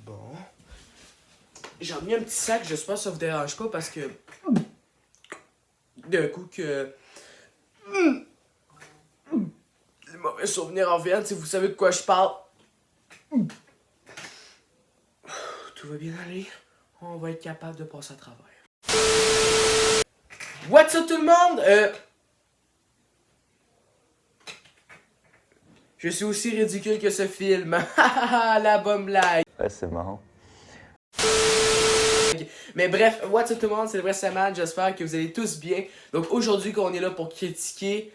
Bon. J'ai mis un petit sac, j'espère que ça vous dérange pas parce que d'un coup que les mauvais souvenirs en viennent, si vous savez de quoi je parle. Tout va bien aller. On va être capable de passer à travers. What's up tout le monde? Je suis aussi ridicule que ce film. La bonne blague. Ouais, c'est marrant. Mais bref, what's up tout le monde, c'est le vrai Saman, j'espère que vous allez tous bien. Donc aujourd'hui qu'on est là pour critiquer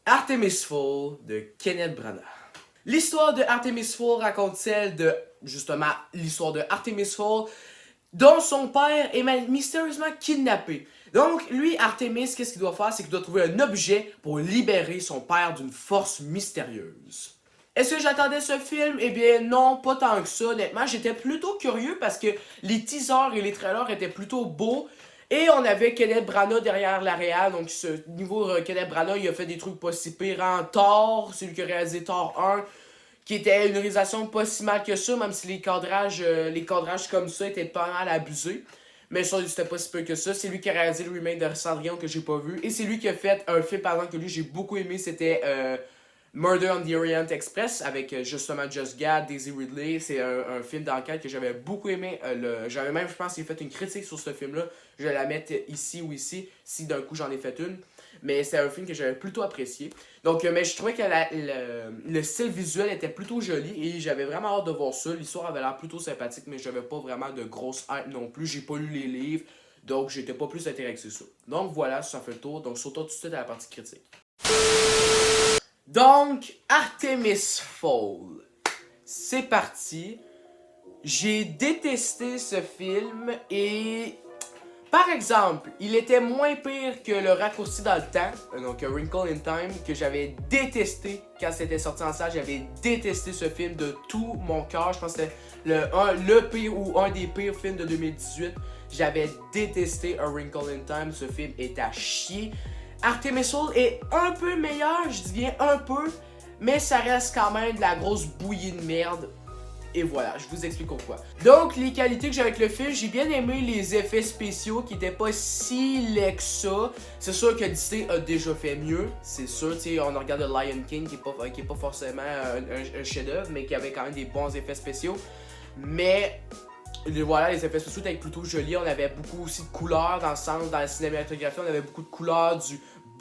Artemis Fowl de Kenneth Branagh. L'histoire de Artemis Fowl raconte celle de, justement, l'histoire de Artemis Fowl dont son père est mystérieusement kidnappé. Donc lui, Artemis, qu'est-ce qu'il doit faire? C'est qu'il doit trouver un objet pour libérer son père d'une force mystérieuse. Est-ce que j'attendais ce film? Eh bien non, pas tant que ça. Honnêtement, j'étais plutôt curieux parce que les teasers et les trailers étaient plutôt beaux. Et on avait Kenneth Branagh derrière la réal. Donc ce niveau Kenneth Branagh, il a fait des trucs pas si pires en Thor. C'est lui qui a réalisé Thor 1. Qui était une réalisation pas si mal que ça. Même si les cadrages comme ça étaient pas mal abusés. Mais ça, c'était pas si peu que ça. C'est lui qui a réalisé le remake de Cendrillon que j'ai pas vu. Et c'est lui qui a fait un film par exemple que lui j'ai beaucoup aimé. C'était Murder on the Orient Express avec justement Just Gad, Daisy Ridley. C'est un film d'enquête que j'avais beaucoup aimé. J'avais même, je pense, fait une critique sur ce film-là. Je vais la mettre ici ou ici, si d'un coup j'en ai fait une. Mais c'est un film que j'avais plutôt apprécié. Donc, mais je trouvais que le style visuel était plutôt joli et j'avais vraiment hâte de voir ça. L'histoire avait l'air plutôt sympathique, mais j'avais pas vraiment de grosse hype non plus. J'ai pas lu les livres, donc j'étais pas plus intéressé sur ça. Donc voilà, ça fait le tour. Donc sautons tout de suite à la partie critique. Donc, Artemis Fowl. C'est parti. J'ai détesté ce film et... Par exemple, il était moins pire que Le Raccourci dans le temps, donc Wrinkle in Time, que j'avais détesté quand c'était sorti en salle. J'avais détesté ce film de tout mon cœur. Je pense que c'était le pire ou un des pires films de 2018. J'avais détesté A Wrinkle in Time. Ce film est à chier. Artemis Fowl est un peu meilleur, je dis bien un peu, mais ça reste quand même de la grosse bouillie de merde. Et voilà, je vous explique pourquoi. Donc, les qualités que j'ai avec le film, j'ai bien aimé les effets spéciaux qui étaient pas si laids que ça. C'est sûr que Disney a déjà fait mieux, c'est sûr. Tu sais, on regarde The Lion King qui est pas forcément un chef-d'œuvre, mais qui avait quand même des bons effets spéciaux. Mais voilà, les effets spéciaux étaient plutôt jolis. On avait beaucoup aussi de couleurs dans le sens, dans la cinématographie, on avait beaucoup de couleurs,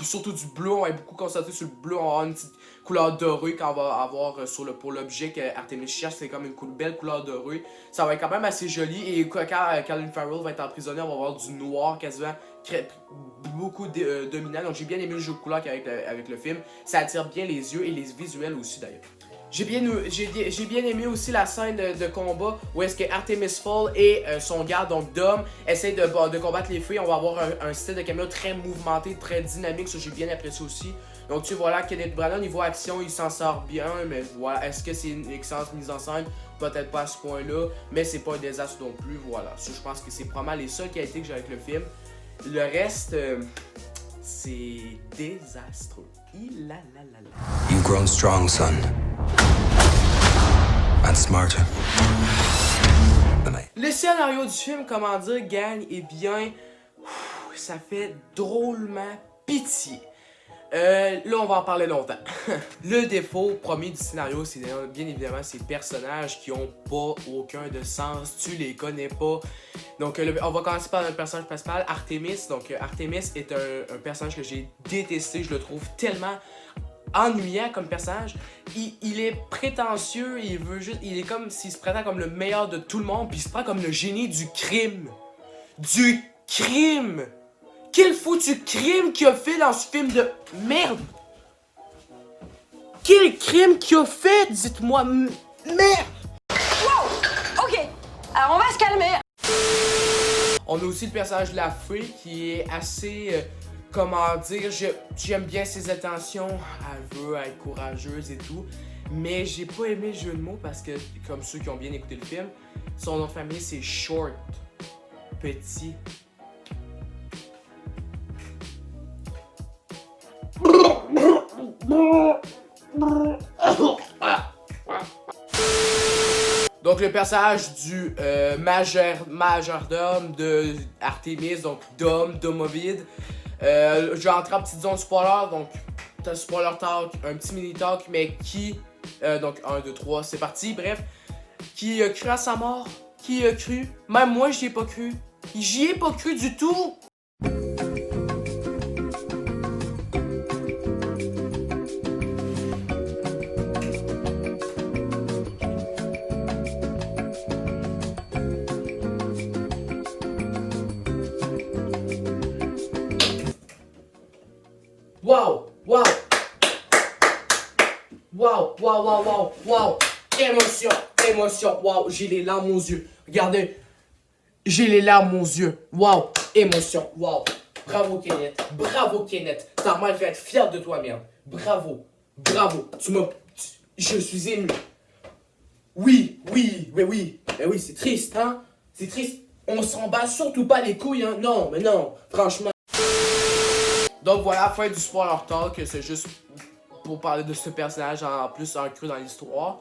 surtout du bleu. On va beaucoup concentrer sur le bleu. On va avoir une petite couleur dorée qu'on va avoir pour l'objet que Artemis cherche. C'est comme une belle couleur dorée. Ça va être quand même assez joli. Et quand Colin Farrell va être emprisonné, on va avoir du noir quasiment beaucoup dominant. Donc j'ai bien aimé le jeu de couleurs avec le film. Ça attire bien les yeux et les visuels aussi d'ailleurs. J'ai bien aimé aussi la scène de combat où est-ce que Artemis Fowl et son garde, donc Dom, essayent de combattre les filles. On va avoir un style de caméra très mouvementé, très dynamique, ça j'ai bien apprécié aussi. Donc tu vois là, Kenneth Branagh, niveau action, il s'en sort bien, mais voilà, est-ce que c'est une excellente mise en scène? Peut-être pas à ce point-là, mais c'est pas un désastre non plus, voilà. Ça, je pense que c'est probablement les seules qualités que j'ai avec le film. Le reste, c'est désastreux. You've grown strong, son. And smarter. Le scénario du film, comment dire, gagne, eh bien, ça fait drôlement pitié. Là, on va en parler longtemps. Le défaut premier du scénario, c'est bien évidemment ces personnages qui ont pas aucun de sens. Tu les connais pas. Donc, on va commencer par le personnage principal, Artemis. Donc, Artemis est un personnage que j'ai détesté. Je le trouve tellement ennuyant comme personnage. Il est prétentieux. Il est comme s'il se prétend comme le meilleur de tout le monde. Puis il se prend comme le génie du crime. Du crime! Quel foutu crime qu'il a fait dans ce film de merde! Quel crime qu'il a fait, dites-moi, merde! Wow! Ok, alors on va se calmer. On a aussi le personnage de la fée qui est assez, comment dire, j'aime bien ses attentions, elle veut être courageuse et tout, mais j'ai pas aimé le jeu de mots parce que, comme ceux qui ont bien écouté le film, son nom de famille c'est Short, petit. Donc le personnage du majordome de Artemis, donc Domovid. Je vais entrer en petite zone spoiler, donc t'as un spoiler talk, un petit mini talk, mais qui, donc 1, 2, 3, c'est parti, bref. Qui a cru à sa mort? Qui a cru? Même moi j'y ai pas cru. J'y ai pas cru du tout! Wow! Wow! Wow! Wow! Wow! Wow! Wow! Émotion! Émotion! Wow! J'ai les larmes aux yeux. Regardez! J'ai les larmes aux yeux. Wow! Émotion! Wow! Bravo Kenneth! Bravo Kenneth! Ta mère va être fière de toi, merde! Bravo! Bravo! Je suis ému! Oui! Oui! Mais oui! Mais oui, c'est triste, hein? C'est triste! On s'en bat surtout pas les couilles, hein? Non, mais non! Franchement! Donc voilà, fin du spoiler talk, c'est juste pour parler de ce personnage en plus en cru dans l'histoire.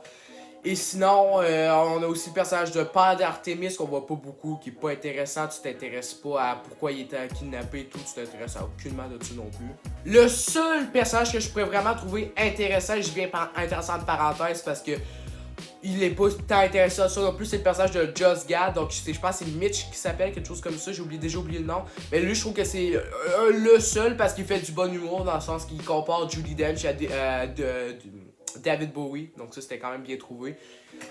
Et sinon, on a aussi le personnage de père d'Artemis qu'on voit pas beaucoup, qui est pas intéressant. Tu t'intéresses pas à pourquoi il était kidnappé et tout, tu t'intéresses à aucunement de ça non plus. Le seul personnage que je pourrais vraiment trouver intéressant, je viens par intéressant de parenthèse parce que il est pas tant intéressant à ça non plus, c'est le personnage de Just Gad, donc je pense que c'est Mitch qui s'appelle, quelque chose comme ça, j'ai déjà oublié le nom. Mais lui je trouve que c'est le seul parce qu'il fait du bon humour dans le sens qu'il compare Judi Dench à David Bowie, donc ça c'était quand même bien trouvé.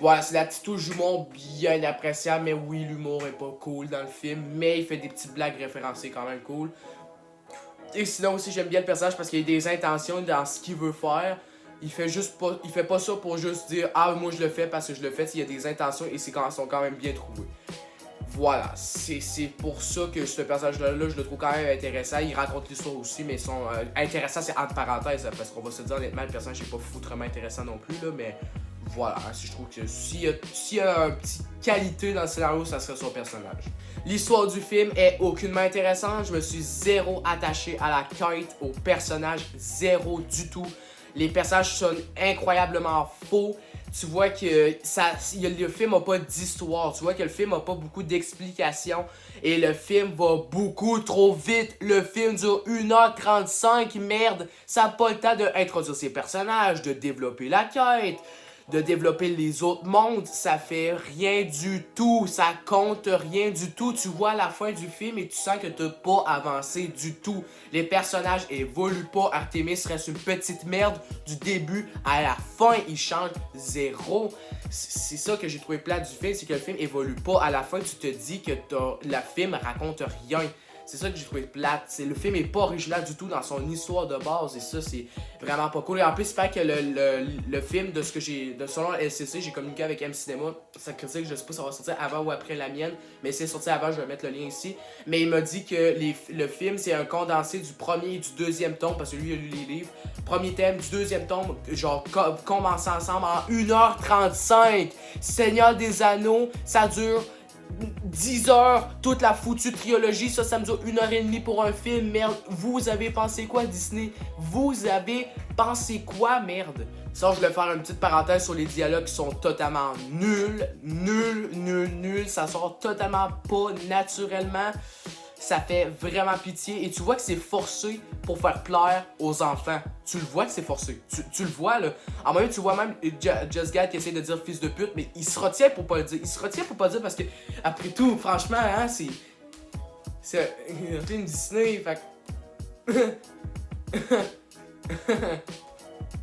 Voilà, c'est la petite touche d'humour bien appréciable, mais oui l'humour est pas cool dans le film, mais il fait des petites blagues référencées quand même cool. Et sinon aussi j'aime bien le personnage parce qu'il a des intentions dans ce qu'il veut faire. Il fait pas ça pour juste dire ah moi je le fais parce que je le fais, il y a des intentions et c'est sont quand même bien trouvés. Voilà, c'est pour ça que ce personnage-là, je le trouve quand même intéressant. Il raconte l'histoire aussi, mais ils sont intéressants, c'est entre parenthèses, parce qu'on va se dire honnêtement, le personnage n'est pas foutrement intéressant non plus, là, mais voilà, je trouve que s'il y a une petite qualité dans le scénario, ça serait son personnage. L'histoire du film est aucunement intéressante, je me suis zéro attaché à la quête, au personnage, zéro du tout. Les personnages sont incroyablement faux. Tu vois que le film n'a pas d'histoire. Tu vois que le film n'a pas beaucoup d'explications. Et le film va beaucoup trop vite. Le film dure 1h35. Merde, ça n'a pas le temps d'introduire ses personnages, de développer la quête, de développer les autres mondes. Ça fait rien du tout. Ça compte rien du tout. Tu vois à la fin du film et tu sens que tu n'as pas avancé du tout. Les personnages évoluent pas. Artemis reste une petite merde du début à la fin. Il change zéro. C'est ça que j'ai trouvé plate du film. C'est que le film évolue pas. À la fin, tu te dis que le film raconte rien. C'est ça que j'ai trouvé plate. Le film est pas original du tout dans son histoire de base et ça, c'est vraiment pas cool. Et en plus, il paraît que le film, selon LCC, j'ai communiqué avec M Cinéma, sa critique, je sais pas si ça va sortir avant ou après la mienne, mais si c'est sorti avant, je vais mettre le lien ici. Mais il m'a dit que le film, c'est un condensé du premier et du deuxième tome, parce que lui, il a lu les livres. Premier thème du deuxième tome, genre commencé ensemble en 1h35. Seigneur des Anneaux, ça dure 10 heures, toute la foutue trilogie, ça me dure 1h30 pour un film, merde. Vous avez pensé quoi, Disney? Vous avez pensé quoi, merde? Ça, je vais faire une petite parenthèse sur les dialogues qui sont totalement nuls. Ça sort totalement pas naturellement. Ça fait vraiment pitié et tu vois que c'est forcé pour faire plaire aux enfants. Tu le vois que c'est forcé. Tu le vois là. En même tu vois même Just Gad qui essaie de dire fils de pute, mais il se retient pour pas le dire. Il se retient pour pas le dire parce que, après tout, franchement, hein, c'est un film Disney, fait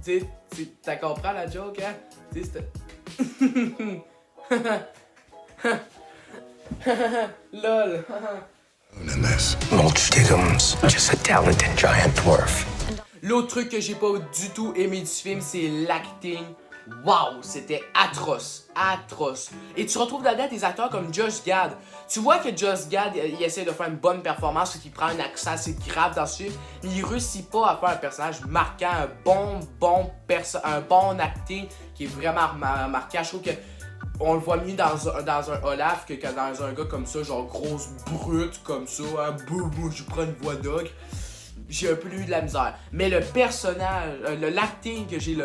tu sais, t'as compris la joke, hein? Tu sais, LOL. Mulch Diggum's just a talented giant dwarf. L'autre truc que j'ai pas du tout aimé du film, c'est l'acting. Waouh, c'était atroce, atroce. Et tu retrouves là-dedans des acteurs comme Just Gad. Tu vois que Just Gad, il essaie de faire une bonne performance, parce qu'il prend un accent assez grave dans ce film, mais il réussit pas à faire un personnage marquant, un bon acting qui est vraiment marquant. Je trouve que on le voit mieux dans un Olaf que dans un gars comme ça, genre grosse brute comme ça, hein, boum, je prends une voix d'ogre. j'ai un peu eu de la misère. Mais le personnage, l'acting que j'ai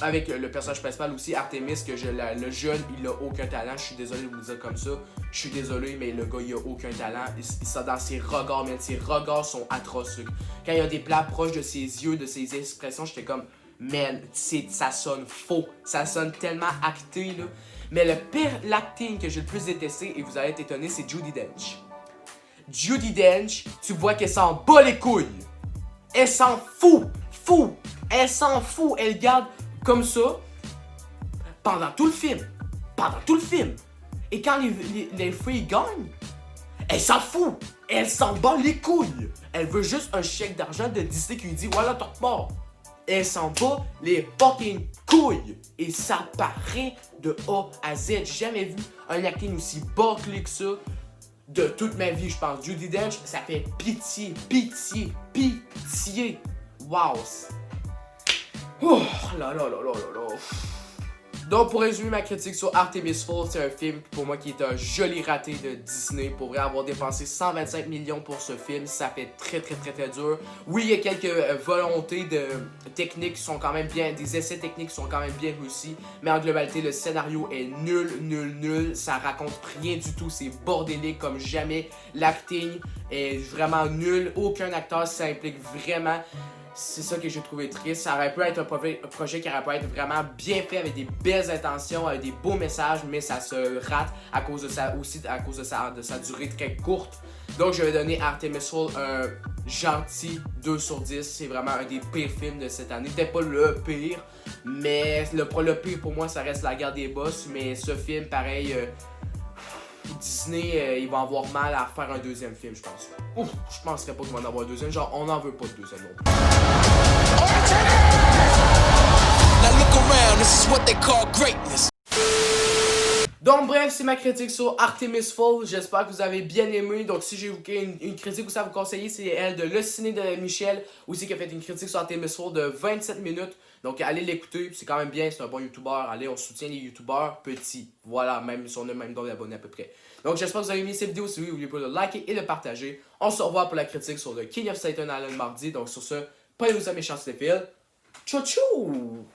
avec le personnage principal aussi, Artemis, que le jeune, il a aucun talent. Je suis désolé de vous le dire comme ça. Je suis désolé, mais le gars, il a aucun talent. Ça dans ses regards, man. Ses regards sont atroces. Quand il y a des plats proches de ses yeux, de ses expressions, j'étais comme, man, ça sonne faux. Ça sonne tellement acté, là. Mais l'acting que j'ai le plus détesté, et vous allez être étonné, c'est Judi Dench. Judi Dench, tu vois qu'elle s'en bat les couilles. Elle s'en fout. Elle s'en fout. Elle garde comme ça pendant tout le film. Et quand les filles gagnent, elle s'en fout. Elle s'en bat les couilles. Elle veut juste un chèque d'argent de Disney qui lui dit voilà ton mort. Elle s'en bat les fucking couilles. Et ça paraît de A à Z. J'ai jamais vu un acting aussi bâclé que ça de toute ma vie, je pense. Judi Dench, ça fait pitié. Wow. Oh là. Donc, pour résumer ma critique sur Artemis Fowl, c'est un film pour moi qui est un joli raté de Disney. Pour vrai, avoir dépensé 125 millions pour ce film, ça fait très dur. Oui, il y a quelques volontés techniques qui sont quand même bien, des essais techniques qui sont quand même bien réussis. Mais en globalité, le scénario est nul. Ça raconte rien du tout. C'est bordélique comme jamais. L'acting est vraiment nul. Aucun acteur s'implique vraiment. C'est ça que j'ai trouvé triste. Ça aurait pu être un projet qui aurait pu être vraiment bien fait avec des belles intentions, avec des beaux messages, mais ça se rate à cause de sa durée très courte. Donc je vais donner Artemis Fowl un gentil 2 sur 10. C'est vraiment un des pires films de cette année. Peut-être pas le pire, mais le pire pour moi ça reste La Guerre des Boss. Mais ce film, pareil, Disney, ils vont avoir mal à faire un deuxième film, je pense. Ouf, je penserais pas qu'ils vont en avoir un deuxième. Genre, on n'en veut pas de deuxième non plus. Now look around, this is what they call greatness. Donc bref, c'est ma critique sur Artemis Fowl. J'espère que vous avez bien aimé. Donc si j'ai une critique où ça vous conseiller, c'est elle de Le Ciné de Michel, aussi qui a fait une critique sur Artemis Fowl de 27 minutes. Donc allez l'écouter, c'est quand même bien, c'est un bon youtubeur. Allez, on soutient les youtubeurs petits. Voilà, même si on a même dans d'abonnés à peu près. Donc j'espère que vous avez aimé cette vidéo. Si oui, n'oubliez pas de liker et de partager. On se revoit pour la critique sur le King of Staten Island mardi. Donc sur ce, prenez-vous ça mes chances de fil. Ciao ciao!